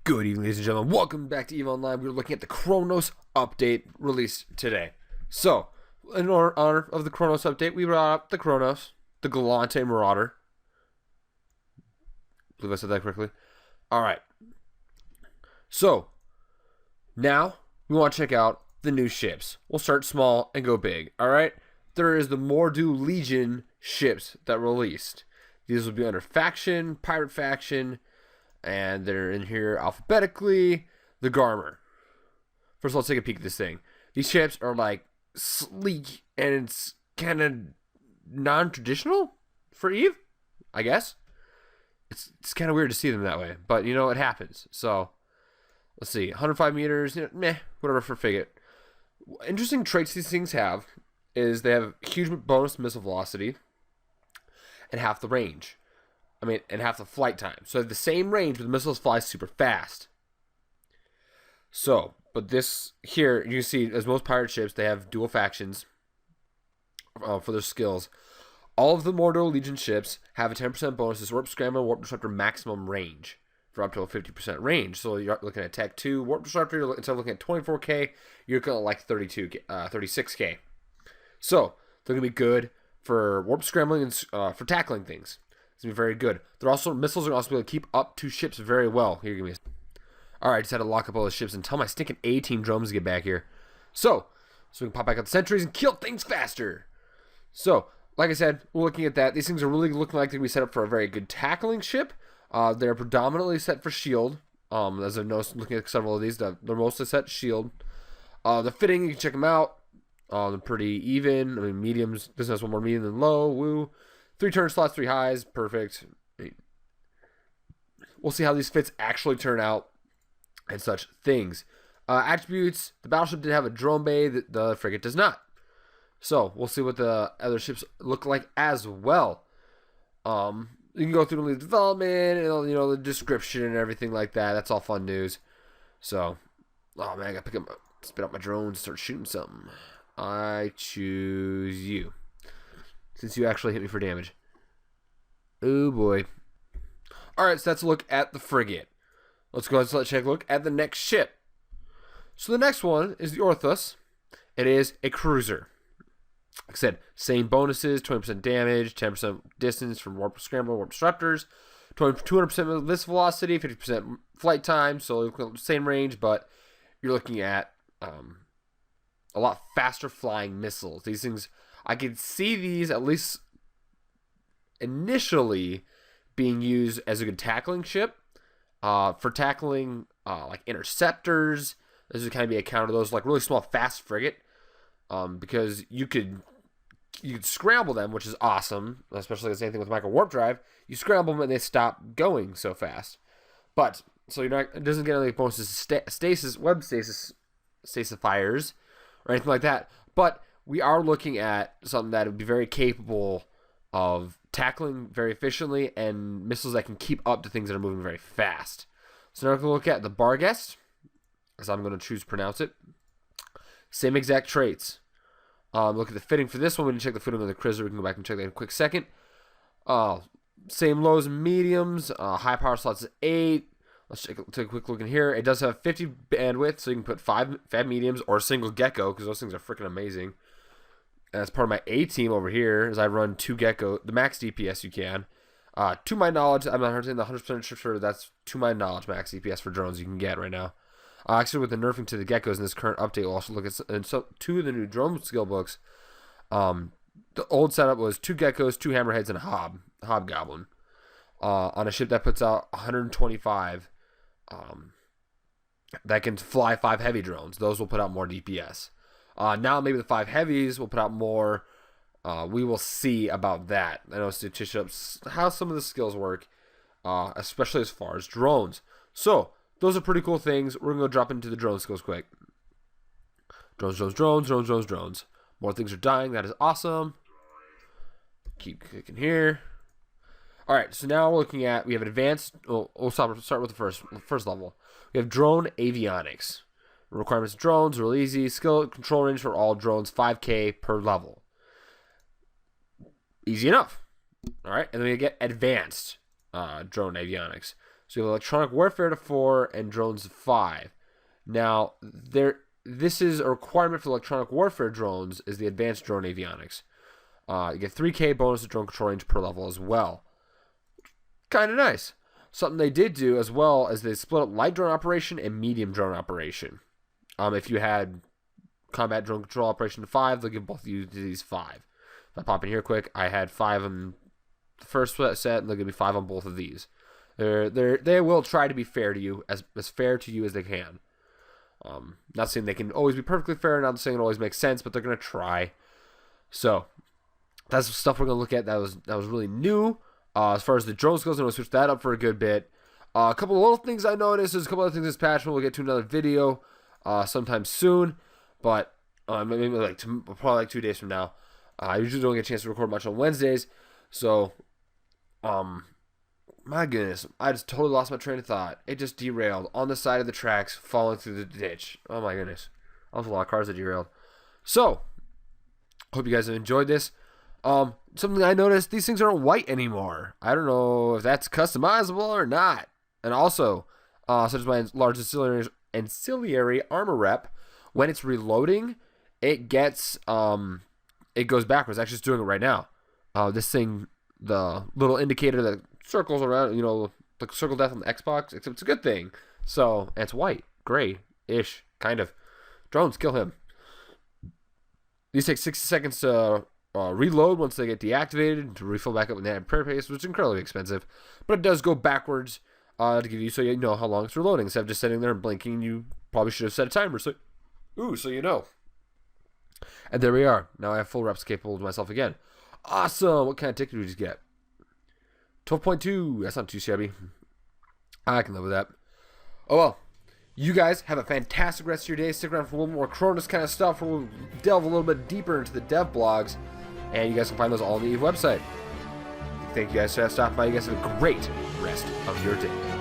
Good evening, ladies and gentlemen. Welcome back to EVE Online. We're looking at the Kronos update released today. So, in honor of the Kronos update, we brought up the Kronos, the Galante Marauder. I believe I said that correctly. Alright. So, now we want to check out the new ships. We'll start small and go big. Alright? There is the Mordu Legion ships that released. These will be under faction, pirate faction, and they're in here alphabetically. The Garmer. First of all, let's take a peek at this thing. These ships are like sleek, and it's kind of non-traditional for EVE, I guess. It's kind of weird to see them that way, but you know, it happens. So, let's see. 105 meters, you know, meh, whatever for Frigate. Interesting traits these things have is they have huge bonus missile velocity and half the range. And half the flight time. So they have the same range, but the missiles fly super fast. So, but this here, you can see, as most pirate ships, they have dual factions for their skills. All of the Mordu Legion ships have a 10% bonus to Warp Scrambler, Warp Disruptor maximum range for up to a 50% range. So you're looking at Tech 2, Warp Disruptor, instead of looking at 24k, you're looking at like 36k. So, they're going to be good for Warp Scrambling and for tackling things. It's going to be very good. Missiles are also going to keep up to ships very well. Here, give me a... Alright, just had to lock up all the ships and tell my stinking A-team drones to get back here. So we can pop back up the sentries and kill things faster. So, like I said, we're looking at that. These things are really looking like they're going to be set up for a very good tackling ship. They're predominantly set for shield. As I've noticed, looking at several of these, they're mostly set shield. The fitting, you can check them out. They're pretty even. Mediums. This has one more medium than low. Woo. 3 turn slots, 3 highs. Perfect. We'll see how these fits actually turn out and such things. Attributes. The battleship did have a drone bay. The frigate does not. So, we'll see what the other ships look like as well. You can go through the development and, you know, the description and everything like that. That's all fun news. So, oh man, I gotta spit out my drone and start shooting something. I choose you, since you actually hit me for damage. Oh boy. Alright, so that's a look at the frigate. Let's go ahead and take a look at the next ship. So the next one is the Orthos. It is a cruiser. Like I said, same bonuses, 20% damage, 10% distance from Warp Scrambler, Warp Disruptors, 200% missile velocity, 50% flight time, so same range, but you're looking at a lot faster flying missiles. These things, I could see these at least initially being used as a good tackling ship. For tackling like interceptors, this would kind of be a counter to those, like really small fast frigate. Because you could scramble them, which is awesome, especially the same thing with micro warp drive. You scramble them and they stop going so fast. But so you're not, it doesn't get any bonuses stasis, web stasis, stasifiers or anything like that. But we are looking at something that would be very capable of tackling very efficiently and missiles that can keep up to things that are moving very fast. So now we're going to look at the Barghest, as I'm going to choose to pronounce it. Same exact traits. Look at the fitting for this one. We can check the fitting on the cruiser. We can go back and check that in a quick second. Same lows and mediums. High power slots is 8. Let's take a quick look in here. It does have 50 bandwidth, so you can put 5 mediums or a single Gecko, because those things are freaking amazing. And as part of my A team over here, as I run 2 Gecko, the max DPS you can. To my knowledge, I'm not saying the 100% sure that's to my knowledge max DPS for drones you can get right now. Actually, with the nerfing to the Geckos in this current update, we'll also look at 2 of the new drone skill books. The old setup was 2 Geckos, 2 Hammerheads, and a Hobgoblin. On a ship that puts out 125, that can fly 5 heavy drones. Those will put out more DPS. Now maybe the 5 heavies will put out more. We will see about that. I know to show up how some of the skills work, especially as far as drones. So, those are pretty cool things. We're going to go drop into the drone skills quick. Drones. More things are dying. That is awesome. Keep clicking here. Alright, so now we're looking at, we have advanced, we'll start with the first level. We have drone avionics. Requirements of drones, real easy. Skill control range for all drones, 5k per level. Easy enough. Alright, and then we get advanced drone avionics. So you have electronic warfare to 4 and drones to 5. Now, this is a requirement for electronic warfare drones is the advanced drone avionics. You get 3K bonus to drone control range per level as well. Kind of nice. Something they did do as well is they split up light drone operation and medium drone operation. If you had combat drone control operation to 5, they'll give both of you these 5. If I pop in here quick, I had 5 on the first set, and they'll give me 5 on both of these. They will try to be fair to you, as fair to you as they can. Not saying they can always be perfectly fair, not saying it always makes sense, but they're gonna try. So that's stuff we're gonna look at. That was really new. As far as the drones goes, I'm gonna switch that up for a good bit. A couple of little things I noticed. There's a couple other things this patch. We'll get to another video sometime soon, but maybe probably like 2 days from now. I usually don't get a chance to record much on Wednesdays, so my goodness, I just totally lost my train of thought. It just derailed on the side of the tracks, falling through the ditch. Oh my goodness, that was a lot of cars that derailed. So, hope you guys have enjoyed this. Something I noticed, these things aren't white anymore. I don't know if that's customizable or not. And also, such as my large ancillary armor rep, when it's reloading, it gets it goes backwards. Actually, it's doing it right now. This thing, the little indicator that circles around, like circle death on the Xbox, except it's a good thing. So, and it's white, gray-ish, kind of. Drones, kill him. These take 60 seconds to reload once they get deactivated to refill back up with that prayer paste, which is incredibly expensive. But it does go backwards to give you, so you know how long it's reloading. Instead of just sitting there and blinking, you probably should have set a timer. So you know. And there we are. Now I have full reps capable of myself again. Awesome. What kind of ticket did we just get? 12.2. That's not too shabby. I can live with that. Oh well. You guys have a fantastic rest of your day. Stick around for a little more Kronos kind of stuff, where we'll delve a little bit deeper into the dev blogs. And you guys can find those all on the EVE website. Thank you guys for stopping by. You guys have a great rest of your day.